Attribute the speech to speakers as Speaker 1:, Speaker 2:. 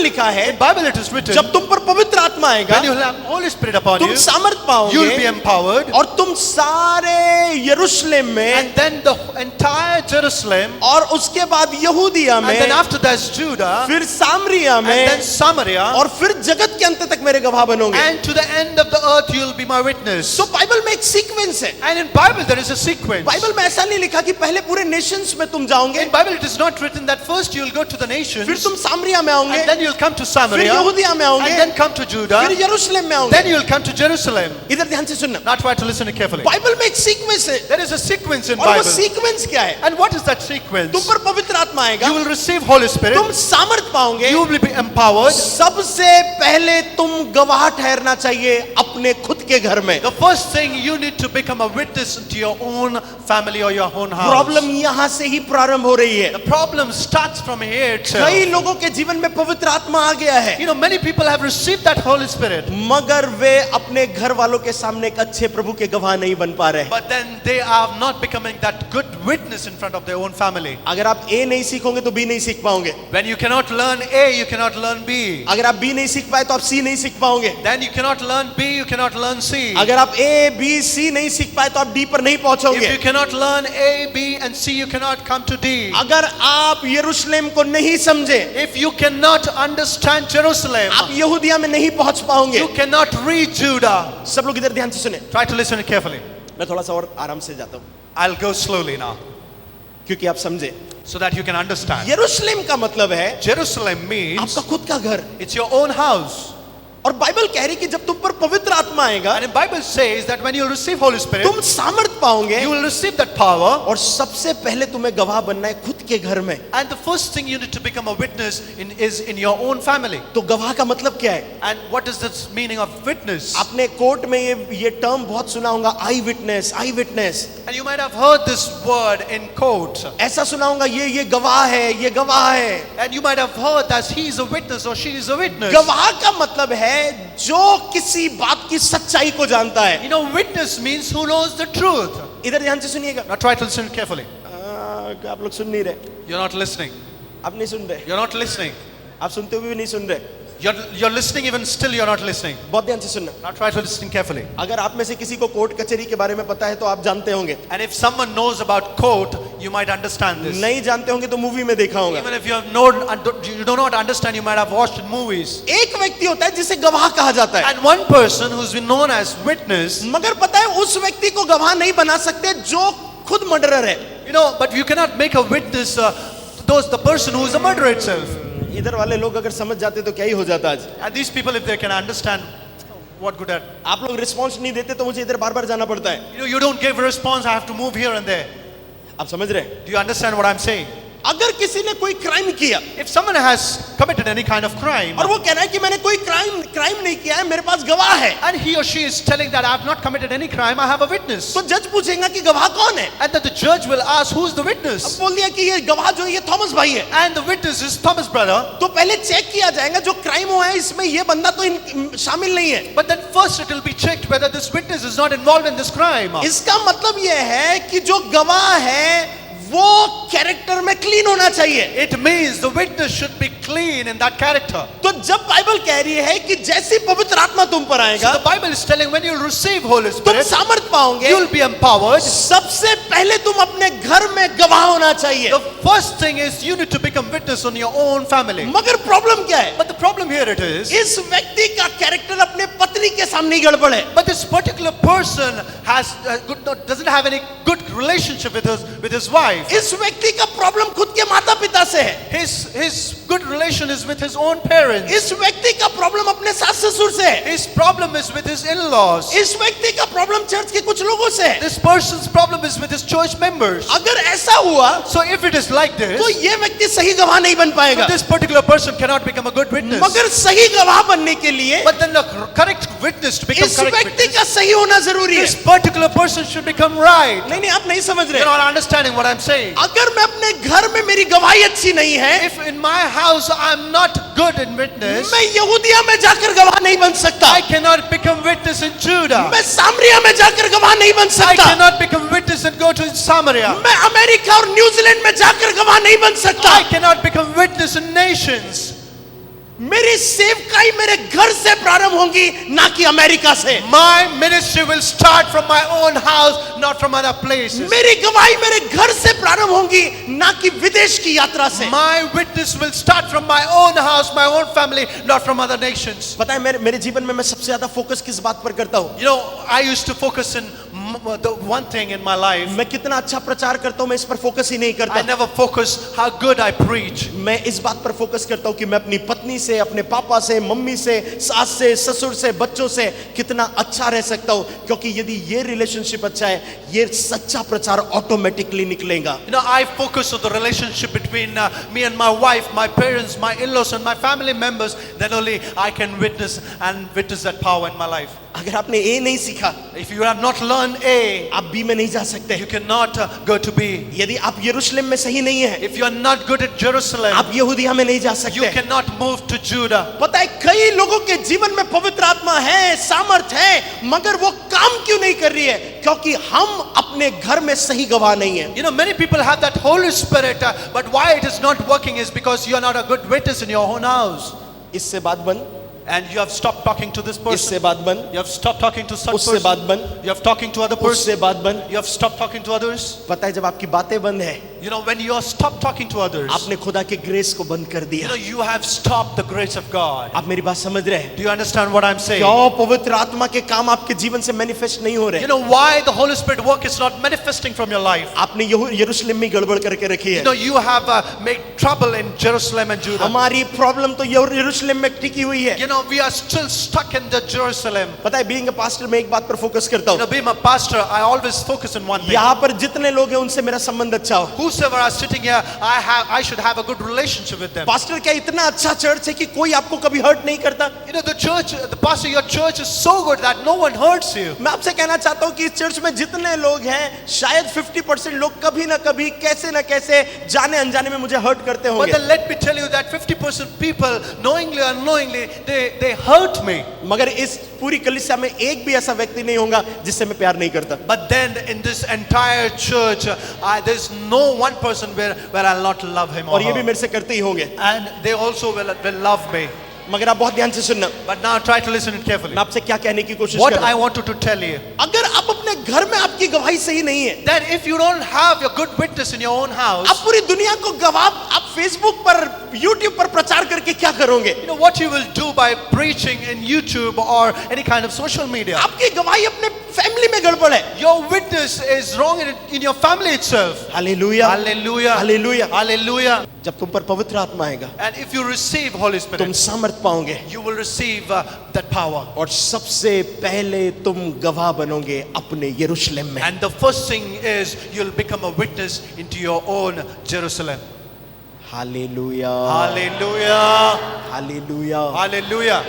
Speaker 1: में लिखा है,
Speaker 2: In Bible it is written,
Speaker 1: जब तुम पर पवित्र आत्मा आएगा,
Speaker 2: when you will have Holy Spirit upon
Speaker 1: तुम
Speaker 2: you,
Speaker 1: सामर्थ
Speaker 2: you will be
Speaker 1: पाओगे
Speaker 2: empowered,
Speaker 1: और तुम सारे यरूशलेम में
Speaker 2: and then the entire Jerusalem,
Speaker 1: और उसके बाद यहूदिया
Speaker 2: and then
Speaker 1: में,
Speaker 2: after that Judah,
Speaker 1: फिर सामरिया
Speaker 2: and then
Speaker 1: में
Speaker 2: Samaria,
Speaker 1: और फिर जगत के अंत तक मेरे गवाह बनोगे।
Speaker 2: and to the end of the earth you will be my witness.
Speaker 1: तो बाइबल में एक सीक्वेंस है।
Speaker 2: And in Bible there is a sequence.
Speaker 1: Bible में ऐसा नहीं लिखा कि पहले पूरे नेशंस में तुम जाओगे,
Speaker 2: In Bible it is not written that first you will go to the nations,
Speaker 1: फिर तुम सामरिया में आओगे,
Speaker 2: and then you will come to
Speaker 1: फिर
Speaker 2: Samaria,
Speaker 1: यहूदिया में आओगे,
Speaker 2: and then come to Judah,
Speaker 1: फिर यरूशलेम में आओगे।
Speaker 2: then you will come to Jerusalem.
Speaker 1: इधर ध्यान से सुनना,
Speaker 2: Now try to listen carefully.
Speaker 1: Bible में एक सीक्वेंस है
Speaker 2: There is a sequence in
Speaker 1: और वो
Speaker 2: Bible.
Speaker 1: सीक्वेंस क्या है?
Speaker 2: And what is that sequence?
Speaker 1: तुम पर पवित्र आत्मा आएगा,
Speaker 2: You will receive Holy Spirit,
Speaker 1: तुम सामर्थ पाओगे,
Speaker 2: you will be empowered.
Speaker 1: सबसे पहले तुम गवाह ठहरना चाहिए अपने खुद के घर में।
Speaker 2: The first thing you need to become a witness to your own family or your own house.
Speaker 1: Problem यहाँ से ही प्रारंभ हो रही है।
Speaker 2: The problem starts from here itself.
Speaker 1: कई लोगों के जीवन में पवित्र आत्मा आ गया है,
Speaker 2: You know, many people have received that Holy Spirit,
Speaker 1: मगर वे अपने घर वालों के सामने एक अच्छे प्रभु के गवाह नहीं बन पा रहे।
Speaker 2: but then they are not becoming that good witness in front of their own family.
Speaker 1: अगर आप ए नहीं सीखोगे तो बी नहीं सीख पाओगे,
Speaker 2: When you cannot learn A, you cannot learn B.
Speaker 1: अगर आप बी नहीं सीख पाए तो आप सी नहीं सीख पाओगे,
Speaker 2: Then you cannot learn B, you cannot learn C.
Speaker 1: अगर आप ए बी सी नहीं सीख पाए तो आप डी पर नहीं
Speaker 2: If
Speaker 1: पहुंचोगे,
Speaker 2: you cannot learn A, B and C, you cannot come to D.
Speaker 1: अगर आप यरूशलेम को नहीं समझे,
Speaker 2: If you cannot understand Jerusalem,
Speaker 1: आप यहूदिया में नहीं पहुंच पाओगे।
Speaker 2: you cannot read Judah.
Speaker 1: सब लोग इधर ध्यान से सुने,
Speaker 2: Try to listen carefully.
Speaker 1: मैं थोड़ा सा और आराम से जाता हूं
Speaker 2: I'll go slowly now
Speaker 1: क्योंकि आप समझे।
Speaker 2: so that you can understand.
Speaker 1: यरूशलेम का मतलब है
Speaker 2: Jerusalem means
Speaker 1: आपका खुद का घर,
Speaker 2: it's your own house.
Speaker 1: और बाइबल कह रही कि जब तुम पर पवित्र आत्मा आएगा,
Speaker 2: And the Bible says that when you receive Holy Spirit,
Speaker 1: तुम सामर्थ पाओगे
Speaker 2: you will receive that power.
Speaker 1: और सबसे पहले तुम्हें गवाह बनना है खुद के घर में।
Speaker 2: And the first thing you need to become a witness in is in your own family.
Speaker 1: तो गवाह का मतलब क्या है?
Speaker 2: And what is the meaning of witness?
Speaker 1: आपने कोर्ट में ये टर्म बहुत सुना होगा, eye witness, eye witness.
Speaker 2: And you might have heard this word in court.
Speaker 1: ऐसा सुना होगा, ये गवाह है, ये गवाह है।
Speaker 2: And you might have heard that he is a witness or she is a witness.
Speaker 1: गवाह का मतलब है जो किसी बात की सच्चाई को जानता है।
Speaker 2: You know, witness means who knows the truth.
Speaker 1: इधर ध्यान से सुनिएगा।
Speaker 2: Now try to listen carefully.
Speaker 1: आप लोग सुन नहीं रहे,
Speaker 2: You're not listening.
Speaker 1: आप नहीं सुन रहे,
Speaker 2: You're not listening.
Speaker 1: आप सुनते हुए भी नहीं सुन रहे।
Speaker 2: You're listening even still you're not listening.
Speaker 1: बहुत ध्यान से सुनना।
Speaker 2: Now try to listen carefully.
Speaker 1: अगर आप में से किसी को कोर्ट कचहरी के बारे में पता है तो आप जानते होंगे,
Speaker 2: And if someone knows about court, you might understand this.
Speaker 1: नहीं जानते होंगे तो मूवी में देखा होगा।
Speaker 2: Even if you have known, you do not understand, you might have watched in movies.
Speaker 1: एक व्यक्ति होता है जिसे गवाह कहा जाता है,
Speaker 2: And one person who's been known as witness,
Speaker 1: मगर पता है उस व्यक्ति को गवाह नहीं बना सकते जो खुद मर्डरर है।
Speaker 2: you know, but you cannot make a witness the person who is a murderer itself.
Speaker 1: इधर वाले लोग अगर समझ जाते तो क्या ही हो जाता आज।
Speaker 2: And these people, if they can understand, what good at?
Speaker 1: आप लोग रिस्पॉन्स नहीं देते तो मुझे इधर बार बार जाना पड़ता है।
Speaker 2: You know, you don't give a response, I have to move here and there.
Speaker 1: आप समझ रहे हैं?
Speaker 2: Do you understand what I'm saying?
Speaker 1: अगर किसी ने कोई क्राइम किया
Speaker 2: If someone has committed any kind of crime,
Speaker 1: और वो कह रहा है कि मैंने कोई क्राइम नहीं किया है, मेरे पास गवाह है,
Speaker 2: and he or she is telling that I have not committed any crime, I have a witness.
Speaker 1: तो जज पूछेगा कि गवाह कौन है?
Speaker 2: And then the judge will ask, who's the
Speaker 1: अब
Speaker 2: witness?
Speaker 1: बोल दिया कि ये गवाह जो है ये थॉमस भाई है,
Speaker 2: And the witness is Thomas' brother.
Speaker 1: तो पहले चेक किया जाएगा जो क्राइम हुआ है इसमें ये बंदा तो शामिल नहीं है।
Speaker 2: But then first it will be checked whether this witness is not involved in this crime.
Speaker 1: इसका मतलब ये है कि जो गवाह है वो कैरेक्टर में क्लीन होना चाहिए।
Speaker 2: It means the witness should be clean in that character.
Speaker 1: तो जब बाइबल कह रही है कि जैसी पवित्र आत्मा तुम पर
Speaker 2: So
Speaker 1: आएगा
Speaker 2: the Bible is telling when you will receive Holy
Speaker 1: तुम
Speaker 2: Spirit,
Speaker 1: सामर्थ पाओगे,
Speaker 2: you will be empowered.
Speaker 1: सबसे पहले तुम अपने घर में गवाह होना चाहिए।
Speaker 2: The first thing is you need to become witness on your own family.
Speaker 1: मगर प्रॉब्लम क्या है?
Speaker 2: But the problem here it is,
Speaker 1: इस व्यक्ति का कैरेक्टर अपने पत्नी के सामने ही गड़बड़ है।
Speaker 2: but this particular person has doesn't have any good relationship with his wife.
Speaker 1: इस व्यक्ति का प्रॉब्लम खुद के माता पिता से है।
Speaker 2: His good relation is with his own parents.
Speaker 1: इस व्यक्ति का प्रॉब्लम अपने सास ससुर से है।
Speaker 2: His problem is with his in-laws.
Speaker 1: इस व्यक्ति का प्रॉब्लम चर्च के कुछ लोगों से है।
Speaker 2: This person's problem is with his church members.
Speaker 1: अगर ऐसा हुआ
Speaker 2: So if it is like this,
Speaker 1: तो ये व्यक्ति सही गवाह नहीं बन पाएगा।
Speaker 2: this particular person cannot become a good witness.
Speaker 1: मगर सही गवाह बनने के लिए
Speaker 2: But then the correct witness to become
Speaker 1: इस
Speaker 2: correct
Speaker 1: व्यक्ति
Speaker 2: witness,
Speaker 1: का सही होना जरूरी है।
Speaker 2: this particular person should become right.
Speaker 1: नहीं नहीं आप नहीं समझ
Speaker 2: You're
Speaker 1: रहे।
Speaker 2: not understanding what I'm saying.
Speaker 1: अगर मैं अपने घर में मेरी गवाही अच्छी नहीं है,
Speaker 2: If in my house I'm not good in witness,
Speaker 1: मैं यहूदिया में जाकर गवाह नहीं बन सकता।
Speaker 2: I cannot become witness in Judah.
Speaker 1: मैं सामरिया में जाकर गवाह नहीं बन
Speaker 2: I
Speaker 1: सकता।
Speaker 2: cannot become witness and go to Samaria.
Speaker 1: मैं अमेरिका और न्यूजीलैंड में जाकर गवाह नहीं बन सकता।
Speaker 2: I cannot become witness in nations.
Speaker 1: सेवकाई मेरे घर से प्रारंभ होगी, ना कि अमेरिका से।
Speaker 2: My ministry will start from my own house, not from other places.
Speaker 1: मेरी गवाही मेरे घर से प्रारंभ होगी, ना कि विदेश की यात्रा से।
Speaker 2: My witness will start from my own house, my own family, not from other nations.
Speaker 1: पता है मेरे जीवन में मैं सबसे ज्यादा फोकस किस बात पर करता हूँ?
Speaker 2: You know, I used to focus in the one thing in my life.
Speaker 1: मैं कितना अच्छा प्रचार करता हूँ, मैं इस पर फोकस ही नहीं
Speaker 2: I
Speaker 1: करता।
Speaker 2: never focus how good I preach.
Speaker 1: मैं इस बात पर फोकस करता हूँ कि मैं अपनी पत्नी से, अपने पापा से, मम्मी से, सास से, ससुर से, बच्चों से कितना अच्छा रह सकता हूँ, क्योंकि यदि ये रिलेशनशिप अच्छा है, ये सच्चा प्रचार ऑटोमेटिकली निकलेगा।
Speaker 2: You know, I focus on the relationship between me and my wife, my parents, my in-laws, and my family members. Then only I can witness that power in my life.
Speaker 1: अगर आपने ए नहीं सीखा,
Speaker 2: If you have not learned A,
Speaker 1: आप B में नहीं जा सकते।
Speaker 2: you cannot go to B.
Speaker 1: यदि आप यरूशलेम में सही नहीं है,
Speaker 2: If you are not good at Jerusalem,
Speaker 1: आप यहूदिया में नहीं जा
Speaker 2: you
Speaker 1: सकते।
Speaker 2: cannot move to Judah.
Speaker 1: पता है कई लोगों के जीवन में पवित्र आत्मा है, सामर्थ है, मगर वो काम क्यों नहीं कर रही है? क्योंकि हम अपने घर में सही गवाह नहीं है।
Speaker 2: You know, many people have that Holy Spirit, but why it is not working is because you are not a good witness in your own house.
Speaker 1: इससे बात बंद,
Speaker 2: And you have stopped talking to this
Speaker 1: इससे
Speaker 2: person.
Speaker 1: बात बंद,
Speaker 2: You have stopped talking to such
Speaker 1: उससे बात
Speaker 2: person.
Speaker 1: बंद,
Speaker 2: You have talking to other person.
Speaker 1: उससे बात बंद।
Speaker 2: You have stopped talking to others.
Speaker 1: पता है जब आपकी बातें बंद है,
Speaker 2: You know, when you have stopped talking to others,
Speaker 1: आपने खुदा के ग्रेस को बंद कर
Speaker 2: you
Speaker 1: दिया।
Speaker 2: know, you have stopped the grace of God.
Speaker 1: आप मेरी बात समझ रहे हैं?
Speaker 2: Do you understand what I'm saying?
Speaker 1: क्यों पवित्र आत्मा के काम आपके जीवन से मैनिफेस्ट नहीं हो रहे?
Speaker 2: You know why the Holy Spirit work is not manifesting from your life?
Speaker 1: आपने यरूशलेम में गड़बड़ करके रखी
Speaker 2: You
Speaker 1: है।
Speaker 2: know, you have made trouble in Jerusalem and Judah.
Speaker 1: हमारी प्रॉब्लम तो यरूशलेम में टिकी हुई है।
Speaker 2: You know, we are still stuck in the Jerusalem.
Speaker 1: पता है बीइंग अ पास्टर मैं एक बात पर फोकस करता
Speaker 2: You know,
Speaker 1: हूँ,
Speaker 2: being a pastor, I always focus on one thing.
Speaker 1: यहाँ पर जितने लोग हैं उनसे मेरा संबंध अच्छा हो।
Speaker 2: Whosoever are sitting here, I should have a good relationship with them.
Speaker 1: Pastor क्या इतना अच्छा चर्च है कि कोई आपको कभी हर्ट नहीं करता?
Speaker 2: You know, the pastor, your church is so good that no one hurts you.
Speaker 1: मैं आपसे कहना चाहता हूँ कि इस चर्च में जितने लोग हैं, शायद 50% लोग कभी ना कभी, कैसे ना कैसे, जाने अनजाने में मुझे हर्ट करते
Speaker 2: But
Speaker 1: होंगे।
Speaker 2: then let me tell you that 50% people, knowingly or unknowingly, they hurt me.
Speaker 1: मगर इस पूरी कलीसिया में एक भी ऐसा व्यक्ति नहीं होगा जिससे मैं प्यार नहीं करता।
Speaker 2: But then in this entire church, there's no one person where I'll not love him or
Speaker 1: और ये भी
Speaker 2: her.
Speaker 1: मेरे से करते ही होंगे।
Speaker 2: And they also will love me.
Speaker 1: मगर आप बहुत ध्यान से सुनना,
Speaker 2: But now try to listen it carefully.
Speaker 1: मैं आपसे क्या कहने की कोशिश
Speaker 2: What
Speaker 1: कर रहा
Speaker 2: I
Speaker 1: हूं।
Speaker 2: want to tell you,
Speaker 1: अगर आप अपने घर में आपकी गवाही सही नहीं है,
Speaker 2: that if you don't have a good witness in your own house,
Speaker 1: आप पूरी दुनिया को गवाह, आप फेसबुक पर, यूट्यूब पर प्रचार करके क्या करोगे?
Speaker 2: you know what you will do by preaching in YouTube or any kind of social media.
Speaker 1: आपकी गवाही अपने फैमिली में गड़बड़ है।
Speaker 2: Your witness is wrong in your family itself.
Speaker 1: Hallelujah,
Speaker 2: Hallelujah.
Speaker 1: Hallelujah.
Speaker 2: Hallelujah.
Speaker 1: जब तुम पर पवित्र आत्मा आएगा,
Speaker 2: And if you receive Holy
Speaker 1: तुम
Speaker 2: Spirit,
Speaker 1: सामर्थ पाओगे
Speaker 2: you will receive that power.
Speaker 1: और सबसे पहले तुम गवाह बनोगे अपने यरूशलेम में।
Speaker 2: And the first thing is you'll become a witness into your own Jerusalem.
Speaker 1: Hallelujah,
Speaker 2: Hallelujah.
Speaker 1: Hallelujah.
Speaker 2: Hallelujah.